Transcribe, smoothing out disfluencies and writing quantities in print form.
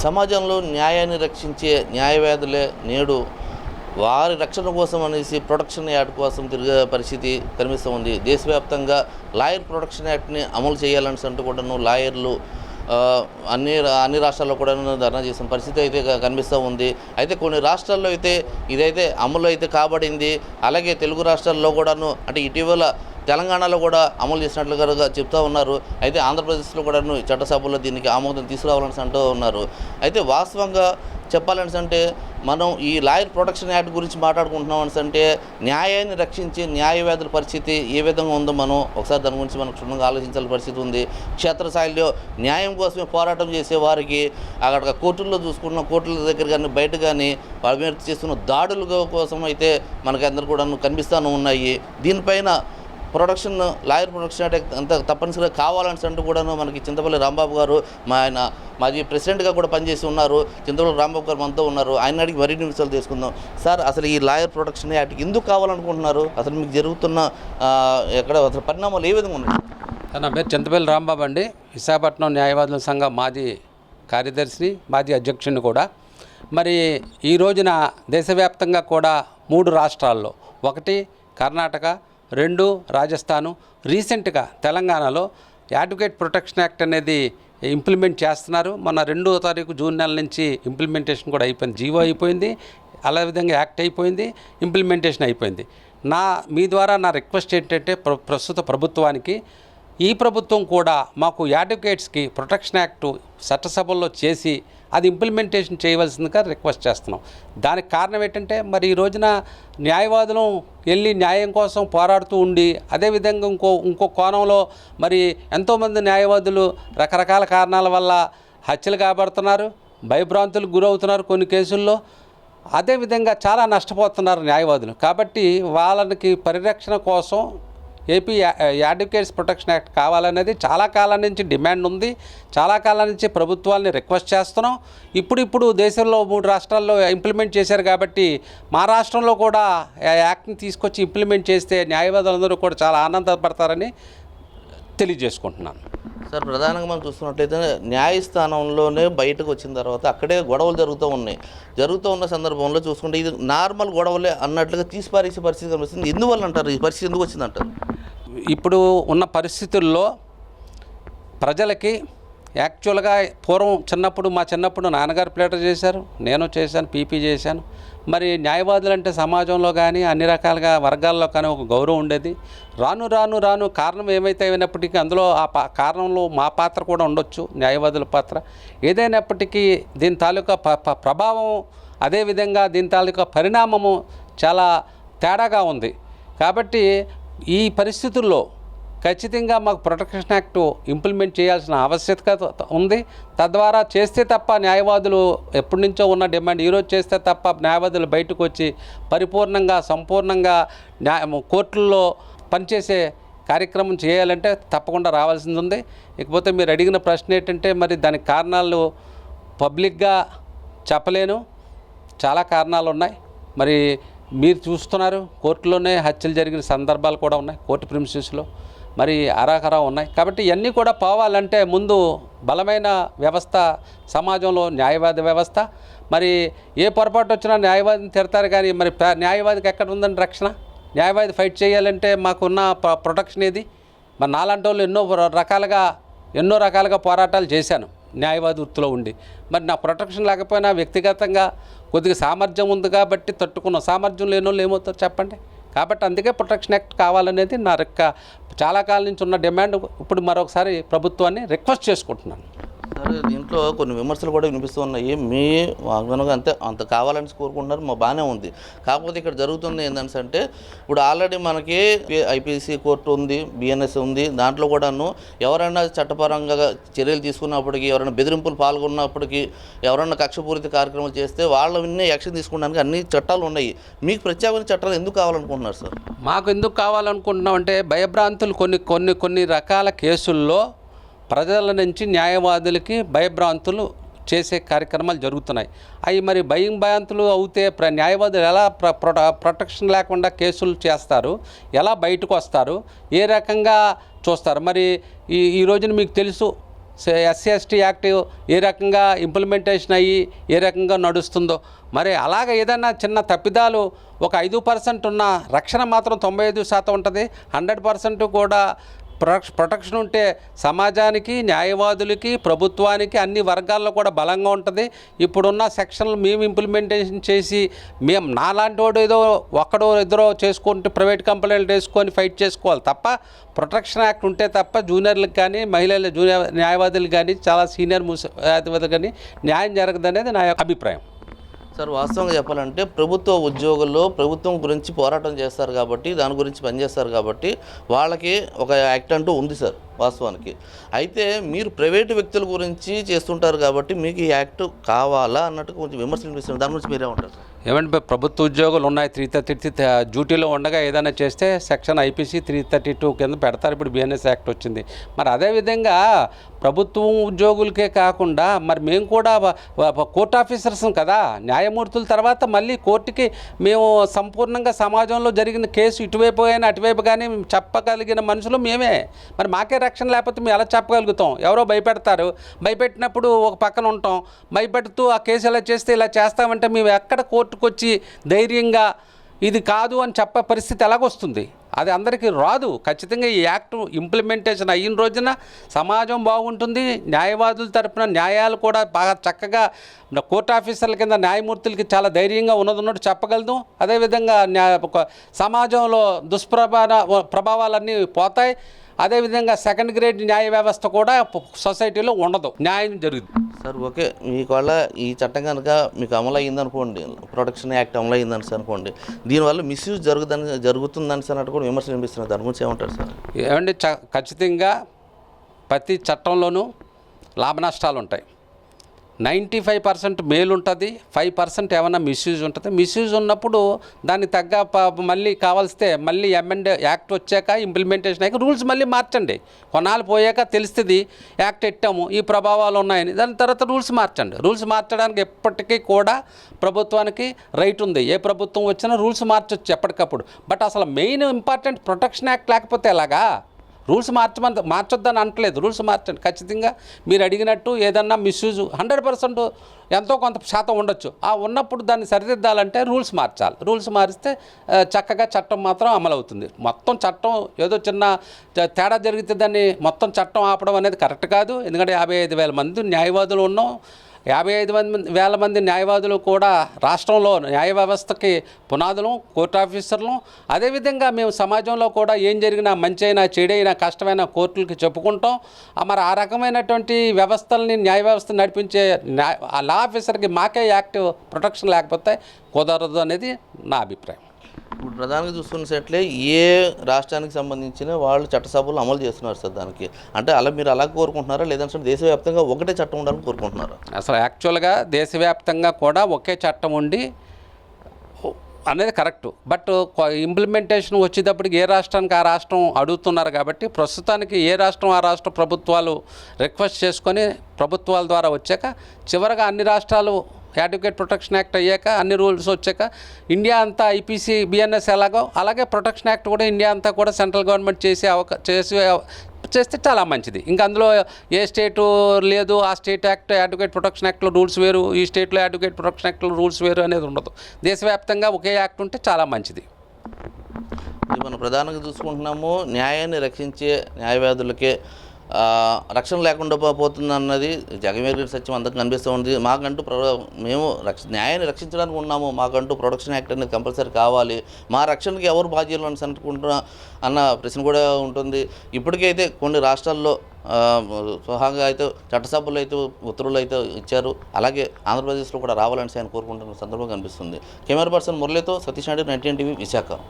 సమాజంలో న్యాయాన్ని రక్షించే న్యాయవాదులే నేడు వారి రక్షణ కోసం అనేసి ప్రొటెక్షన్ యాక్ట్ కోసం తిరిగే పరిస్థితి కనిపిస్తూ ఉంది. దేశవ్యాప్తంగా లాయర్ ప్రొటెక్షన్ యాక్ట్ని అమలు చేయాలని అంటూ కూడాను లాయర్లు అన్ని రాష్ట్రాల్లో కూడా ధర్నా చేసిన పరిస్థితి అయితే కనిపిస్తూ ఉంది. అయితే కొన్ని రాష్ట్రాల్లో అయితే ఇదైతే అమలు అయితే కాబడింది. అలాగే తెలుగు రాష్ట్రాల్లో కూడాను అంటే ఇటీవల తెలంగాణలో కూడా అమలు చేసినట్లుగా చెప్తూ ఉన్నారు. అయితే ఆంధ్రప్రదేశ్లో కూడాను చట్టసభలో దీనికి ఆమోదం తీసుకురావాలని అంటూ ఉన్నారు. అయితే వాస్తవంగా చెప్పాలని అంటే మనం ఈ లాయర్ ప్రొటెక్షన్ యాక్ట్ గురించి మాట్లాడుకుంటున్నాం అంటే న్యాయాన్ని రక్షించే న్యాయవాదుల పరిస్థితి ఏ విధంగా ఉందో మనం ఒకసారి దాని గురించి మనం క్షుణ్ణంగా ఆలోచించాల్సిన పరిస్థితి ఉంది. క్షేత్రస్థాయిలో న్యాయం కోసమే పోరాటం చేసే వారికి అక్కడ కోర్టుల్లో చూసుకున్న కోర్టుల దగ్గర కానీ బయట కానీ వాళ్ళ మీద చేస్తున్న దాడుల కోసం అయితే మనకి అందరూ కూడా కనిపిస్తూనే ఉన్నాయి. దీనిపైన లాయర్ ప్రొటెక్షన్ యాక్ట్ అంత తప్పనిసరిగా కావాలని అంటూ కూడాను మనకి చింతపల్లి రాంబాబు గారు మాజీ ప్రెసిడెంట్గా కూడా పనిచేసి ఉన్నారు. చింతపల్లి రాంబాబు గారు మనతో ఉన్నారు. ఆయన అడిగి మరిన్ని విషయాలు తీసుకుందాం. సార్, అసలు ఈ లాయర్ ప్రొటెక్షన్ యాక్ట్ ఎందుకు కావాలనుకుంటున్నారు? అసలు మీకు జరుగుతున్న అసలు పరిణామాలు ఏ విధంగా ఉన్నాయి? నా పేరు చింతపల్లి రాంబాబు అండి. విశాఖపట్నం న్యాయవాదుల సంఘం మాజీ కార్యదర్శిని, మాజీ అధ్యక్షుడిని కూడా. మరి ఈ రోజున దేశవ్యాప్తంగా కూడా 3 రాష్ట్రాల్లో, 1 కర్ణాటక, 2 రాజస్థాను, రీసెంట్గా తెలంగాణలో అడ్వకేట్ ప్రొటెక్షన్ యాక్ట్ అనేది ఇంప్లిమెంట్ చేస్తున్నారు. మన 2వ తారీఖు జూన్ నెల నుంచి ఇంప్లిమెంటేషన్ కూడా అయిపోయింది. జీవో అయిపోయింది, అలా విధంగా యాక్ట్ అయిపోయింది, ఇంప్లిమెంటేషన్ అయిపోయింది. మీ ద్వారా నా రిక్వెస్ట్ ఏంటంటే ప్రస్తుత ప్రభుత్వానికి, ఈ ప్రభుత్వం కూడా మాకు అడ్వకేట్స్కి ప్రొటెక్షన్ యాక్టు చట్టసభల్లో చేసి అది ఇంప్లిమెంటేషన్ చేయవలసిందిగా రిక్వెస్ట్ చేస్తున్నాం. దానికి కారణం ఏంటంటే మరి ఈ రోజున న్యాయవాదులు వెళ్ళి న్యాయం కోసం పోరాడుతూ ఉండి అదేవిధంగా ఇంకో కోణంలో మరి ఎంతోమంది న్యాయవాదులు రకరకాల కారణాల వల్ల హత్యలు కాబడుతున్నారు, భయభ్రాంతులకు గురవుతున్నారు కొన్ని కేసుల్లో. అదేవిధంగా చాలా నష్టపోతున్నారు న్యాయవాదులు. కాబట్టి వాళ్ళకి పరిరక్షణ కోసం ఏపీ అడ్వకేట్స్ ప్రొటెక్షన్ యాక్ట్ కావాలనేది చాలా కాలం నుంచి డిమాండ్ ఉంది. చాలా కాలం నుంచి ప్రభుత్వాన్ని రిక్వెస్ట్ చేస్తున్నాం. ఇప్పుడు దేశంలో 3 రాష్ట్రాల్లో ఇంప్లిమెంట్ చేశారు కాబట్టి మా రాష్ట్రంలో కూడా ఆ యాక్ట్ని తీసుకొచ్చి ఇంప్లిమెంట్ చేస్తే న్యాయవాదులందరూ కూడా చాలా ఆనందపడతారని తెలియజేసుకుంటున్నాను. సార్, ప్రధానంగా మనం చూస్తున్నట్లయితే న్యాయస్థానంలోనే బయటకు వచ్చిన తర్వాత అక్కడే గొడవలు జరుగుతూ ఉన్న సందర్భంలో చూసుకుంటే ఇది నార్మల్ గొడవలే అన్నట్లుగా తీసిపారేసే పరిస్థితి కనిపిస్తుంది. ఎందువల్ల అంటారు? ఈ పరిస్థితి ఎందుకు వచ్చిందంటారు? ఇప్పుడు ఉన్న పరిస్థితుల్లో ప్రజలకి యాక్చువల్గా పూర్వం మా చిన్నప్పుడు నాన్నగారు ప్లేటర్ చేశారు, నేను చేశాను, పీపీ చేశాను. మరి న్యాయవాదులు అంటే సమాజంలో కానీ అన్ని రకాలుగా వర్గాల్లో కానీ ఒక గౌరవం ఉండేది. రాను కారణం ఏమైతే అయినప్పటికీ అందులో కారణంలో మా పాత్ర కూడా ఉండొచ్చు, న్యాయవాదుల పాత్ర. ఏదైనప్పటికీ దీని తాలూకా ప్రభావం, అదేవిధంగా దీని తాలూకా పరిణామము చాలా తేడాగా ఉంది. కాబట్టి ఈ పరిస్థితుల్లో ఖచ్చితంగా మాకు ప్రొటెక్షన్ యాక్ట్ ఇంప్లిమెంట్ చేయాల్సిన ఆవశ్యకత ఉంది. తద్వారా చేస్తే తప్ప న్యాయవాదులు ఎప్పటి నుంచో ఉన్న డిమాండ్, ఈరోజు చేస్తే తప్ప న్యాయవాదులు బయటకు వచ్చి పరిపూర్ణంగా సంపూర్ణంగా కోర్టుల్లో పనిచేసే కార్యక్రమం చేయాలంటే తప్పకుండా రావాల్సింది ఉంది. ఇకపోతే మీరు అడిగిన ప్రశ్న ఏంటంటే మరి దానికి కారణాలు పబ్లిక్గా చెప్పలేను, చాలా కారణాలు ఉన్నాయి. మరి మీరు చూస్తున్నారు, కోర్టులోనే హత్యలు జరిగిన సందర్భాలు కూడా ఉన్నాయి, కోర్టు ప్రిమిసెస్లో మరి అరాకరా ఉన్నాయి. కాబట్టి ఇవన్నీ కూడా పోవాలంటే ముందు బలమైన వ్యవస్థ, సమాజంలో న్యాయవాది వ్యవస్థ. మరి ఏ పొరపాటు వచ్చినా న్యాయవాదిని తిడతారు కానీ మరి న్యాయవాదికి ఎక్కడ ఉందండి రక్షణ? న్యాయవాది ఫైట్ చేయాలంటే మాకున్న ప్రొటెక్షన్ ఏది? మరి నాలాంటి వాళ్ళు ఎన్నో రకాలుగా పోరాటాలు చేశాను న్యాయవాది వృత్తిలో ఉండి. మరి నా ప్రొటెక్షన్ లేకపోయినా వ్యక్తిగతంగా కొద్దిగా సామర్థ్యం ఉంది కాబట్టి తట్టుకున్న, సామర్థ్యం లేని వాళ్ళు ఏమవుతారు చెప్పండి? కాబట్టి అందుకే ప్రొటెక్షన్ యాక్ట్ కావాలనేది నా చాలా కాలం నుంచి ఉన్న డిమాండ్. ఇప్పుడు మరొకసారి ప్రభుత్వాన్ని రిక్వెస్ట్ చేసుకుంటున్నాను. సరే, దీంట్లో కొన్ని విమర్శలు కూడా వినిపిస్తూ ఉన్నాయి. మీ వాగ్దానంగా అంత కావాలని కోరుకుంటున్నారు, మా బాగానే ఉంది. కాకపోతే ఇక్కడ జరుగుతుంది ఏంటంటే ఇప్పుడు ఆల్రెడీ మనకి ఐపీసీ కోర్టు ఉంది, బిఎన్ఎస్ ఉంది. దాంట్లో కూడాను ఎవరైనా చట్టపరంగా చర్యలు తీసుకున్నప్పటికీ, ఎవరైనా బెదిరింపులు పాల్గొన్నప్పటికీ, ఎవరైనా కక్షపూరిత కార్యక్రమాలు చేస్తే వాళ్ళని యాక్షన్ తీసుకోవడానికి అన్ని చట్టాలు ఉన్నాయి. మీకు ప్రత్యేకమైన చట్టాలు ఎందుకు కావాలనుకుంటున్నారు సార్? మాకు ఎందుకు కావాలనుకుంటున్నాం అంటే భయభ్రాంతులు కొన్ని రకాల కేసుల్లో ప్రజల నుంచి న్యాయవాదులకి భయభ్రాంతులు చేసే కార్యక్రమాలు జరుగుతున్నాయి. అవి మరి భయాంతులు అవుతే న్యాయవాదులు ఎలా ప్రొటెక్షన్ లేకుండా కేసులు చేస్తారు, ఎలా బయటకు వస్తారు, ఏ రకంగా చూస్తారు? మరి ఈ రోజున మీకు తెలుసు, ఎస్సీ ఎస్టీ యాక్ట్ ఏ రకంగా ఇంప్లిమెంటేషన్ అయ్యి ఏ రకంగా నడుస్తుందో, మరి అలాగ ఏదైనా చిన్న తప్పిదాలు ఒక 5% ఉన్న రక్షణ మాత్రం 95% ఉంటుంది. 100% కూడా ప్రొటెక్షన్ ఉంటే సమాజానికి, న్యాయవాదులకి, ప్రభుత్వానికి, అన్ని వర్గాల్లో కూడా బలంగా ఉంటుంది. ఇప్పుడున్న సెక్షన్లు మేము ఇంప్లిమెంటేషన్ చేసి నాలాంటి వాడు ఏదో ఒక్కడో ఇద్దరో చేసుకుంటూ ప్రైవేట్ కంపెనీలు వేసుకొని ఫైట్ చేసుకోవాలి తప్ప, ప్రొటెక్షన్ యాక్ట్ ఉంటే తప్ప జూనియర్లకు కానీ, జూనియర్ న్యాయవాదులకు కానీ, చాలా సీనియర్ న్యాయవాదులకు కానీ న్యాయం జరగదనేది నా యొక్క అభిప్రాయం. సార్, వాస్తవంగా చెప్పాలంటే ప్రభుత్వ ఉద్యోగుల్లో ప్రభుత్వం గురించి పోరాటం చేస్తారు కాబట్టి, దాని గురించి పనిచేస్తారు కాబట్టి వాళ్ళకి ఒక యాక్ట్ అంటూ ఉంది సార్ వాస్తవానికి. అయితే మీరు ప్రైవేటు వ్యక్తుల గురించి చేస్తుంటారు కాబట్టి మీకు ఈ యాక్ట్ కావాలా అన్నట్టు కొంచెం విమర్శలు వినిపిస్తుంది. దాని గురించి మీరే ఉంటారు? ఏమంటే ప్రభుత్వ ఉద్యోగులు ఉన్నాయి, 330 డ్యూటీలో ఉండగా ఏదైనా చేస్తే సెక్షన్ ఐపీసీ 332 కింద పెడతారు. ఇప్పుడు బిఎన్ఎస్ యాక్ట్ వచ్చింది. మరి అదేవిధంగా ప్రభుత్వం ఉద్యోగులకే కాకుండా మరి మేము కూడా కోర్ట్ ఆఫీసర్స్ కదా, న్యాయమూర్తుల తర్వాత మళ్ళీ కోర్టుకి మేము సంపూర్ణంగా సమాజంలో జరిగిన కేసు ఇటువైపు కానీ అటువైపు కానీ చెప్పగలిగిన మనుషులు మేమే. మరి మాకే రక్షణ లేకపోతే మేము ఎలా చెప్పగలుగుతాం? ఎవరో భయపెడతారు, భయపెట్టినప్పుడు ఒక పక్కన ఉంటాం, భయపెడుతూ ఆ కేసు ఇలా చేస్తే ఇలా చేస్తామంటే మేము ఎక్కడ కోర్టుకు వచ్చి ధైర్యంగా ఇది కాదు అని చెప్పే పరిస్థితి ఎలాగొస్తుంది? అది అందరికీ రాదు. ఖచ్చితంగా ఈ యాక్ట్ ఇంప్లిమెంటేషన్ అయిన రోజున సమాజం బాగుంటుంది. న్యాయవాదుల తరపున న్యాయాలు కూడా బాగా చక్కగా కోర్టు ఆఫీసర్ల కింద న్యాయమూర్తులకి చాలా ధైర్యంగా ఉన్నట్టు చెప్పగలదు. అదేవిధంగా సమాజంలో ప్రభావాలన్నీ పోతాయి. అదేవిధంగా సెకండ్ గ్రేడ్ న్యాయ వ్యవస్థ కూడా సొసైటీలో ఉండదు, న్యాయం జరుగుతుంది. సార్, ఓకే, మీకు వల్ల ఈ చట్టం కనుక మీకు అమలు అయ్యిందనుకోండి, ప్రొటెక్షన్ యాక్ట్ అమలు అయ్యిందని అనుకోండి, దీనివల్ల మిస్యూజ్ జరుగుతుందని సార్ అన్నట్టు కూడా విమర్శలు వినిపిస్తున్నారు. దాని గురించి ఏమంటారు సార్? ఏమంటే ఖచ్చితంగా ప్రతి చట్టంలోనూ లాభ నష్టాలు ఉంటాయి. 95% మేలు ఉంటుంది, 5% ఏమైనా మిస్యూజ్ ఉంటుంది. మిస్యూజ్ ఉన్నప్పుడు దానికి తగ్గ మళ్ళీ కావాల్స్తే మళ్ళీ అమెండ్ యాక్ట్ వచ్చాక ఇంప్లిమెంటేషన్ అయ్యాక రూల్స్ మళ్ళీ మార్చండి. కొన్నాళ్ళు పోయాక తెలుస్తుంది యాక్ట్ ఎట్టాము, ఈ ప్రభావాలు ఉన్నాయని, దాని తర్వాత రూల్స్ మార్చండి. రూల్స్ మార్చడానికి ఎప్పటికీ కూడా ప్రభుత్వానికి రైట్ ఉంది. ఏ ప్రభుత్వం వచ్చినా రూల్స్ మార్చొచ్చు ఎప్పటికప్పుడు. బట్ అసలు మెయిన్ ఇంపార్టెంట్ ప్రొటెక్షన్ యాక్ట్ లేకపోతే ఎలాగా? రూల్స్ మార్చొద్దని అనట్లేదు, రూల్స్ మార్చండి. ఖచ్చితంగా మీరు అడిగినట్టు ఏదన్నా మిస్యూజ్ 100% ఎంతో కొంత శాతం ఉండొచ్చు. ఆ ఉన్నప్పుడు దాన్ని సరిదిద్దాలంటే రూల్స్ మార్చాలి. రూల్స్ మారిస్తే చక్కగా చట్టం మాత్రం అమలు అవుతుంది. మొత్తం చట్టం ఏదో చిన్న తేడా జరిగితే దాన్ని మొత్తం చట్టం ఆపడం అనేది కరెక్ట్ కాదు. ఎందుకంటే 55,000 మంది న్యాయవాదులు ఉన్నాం. 55,000 మంది న్యాయవాదులు కూడా రాష్ట్రంలో న్యాయ వ్యవస్థకి పునాదులు, కోర్టు ఆఫీసర్లు. అదేవిధంగా మేము సమాజంలో కూడా ఏం జరిగినా, మంచి అయినా చెడైనా, కష్టమైన కోర్టులకి చెప్పుకుంటాం. మరి ఆ రకమైనటువంటి వ్యవస్థల్ని, న్యాయ వ్యవస్థ నడిపించే ఆ లా ఆఫీసర్కి మాకే యాక్టివ్ ప్రొటెక్షన్ లేకపోతే కుదరదు అనేది నా అభిప్రాయం. ఇప్పుడు ప్రధానంగా చూసుకున్నట్లే ఏ రాష్ట్రానికి సంబంధించిన వాళ్ళు చట్టసభలు అమలు చేస్తున్నారు సార్ దానికి, అంటే అలా మీరు అలా కోరుకుంటున్నారా, లేదంటే దేశవ్యాప్తంగా ఒకటే చట్టం ఉండాలని కోరుకుంటున్నారా? అసలు యాక్చువల్గా దేశవ్యాప్తంగా కూడా ఒకే చట్టం ఉండి అనేది కరెక్టు. బట్ ఇంప్లిమెంటేషన్ వచ్చేటప్పటికి ఏ రాష్ట్రానికి ఆ రాష్ట్రం అడుగుతున్నారు కాబట్టి ప్రస్తుతానికి ఏ రాష్ట్రం ఆ రాష్ట్ర ప్రభుత్వాలు రిక్వెస్ట్ చేసుకొని ప్రభుత్వాల ద్వారా వచ్చాక చివరగా అన్ని రాష్ట్రాలు అడ్వకేట్ ప్రొటెక్షన్ యాక్ట్ అయ్యాక అన్ని రూల్స్ వచ్చాక ఇండియా అంతా ఐపీసీ బిఎన్ఎస్ ఎలాగో అలాగే ప్రొటెక్షన్ యాక్ట్ కూడా ఇండియా అంతా కూడా సెంట్రల్ గవర్నమెంట్ చేస్తే చాలా మంచిది. ఇంకా అందులో ఏ స్టేటు లేదు, ఆ స్టేట్ యాక్ట్ అడ్వకేట్ ప్రొటెక్షన్ యాక్ట్లో రూల్స్ వేరు, ఈ స్టేట్లో అడ్వకేట్ ప్రొటెక్షన్ యాక్ట్లో రూల్స్ వేరు అనేది ఉండదు. దేశవ్యాప్తంగా ఒకే యాక్ట్ ఉంటే చాలా మంచిది. మనం ప్రధానంగా చూసుకుంటున్నాము, న్యాయాన్ని రక్షించే న్యాయవాదులకే రక్షణ లేకుండా పోతుందన్నది జగమేరిన సత్యం అందరికీ కనిపిస్తూ ఉంది. మాకంటూ మేము న్యాయాన్ని రక్షించడానికి ఉన్నాము, మాకంటూ ప్రొటెక్షన్ యాక్ట్ అనేది కంపల్సరీ కావాలి, మా రక్షణకి ఎవరు బాధ్యులు అని అనుకుంటున్నా అన్న ప్రశ్న కూడా ఉంటుంది. ఇప్పటికైతే కొన్ని రాష్ట్రాల్లో స్వహాగా అయితే చట్టసభలు అయితే ఉత్తర్వులు అయితే ఇచ్చారు. అలాగే ఆంధ్రప్రదేశ్లో కూడా రావాలని ఆయన కోరుకుంటున్న సందర్భం కనిపిస్తుంది. కెమెరా పర్సన్ మురళితో సతీష్ నాయుడు, 19 టీవీ, విశాఖ.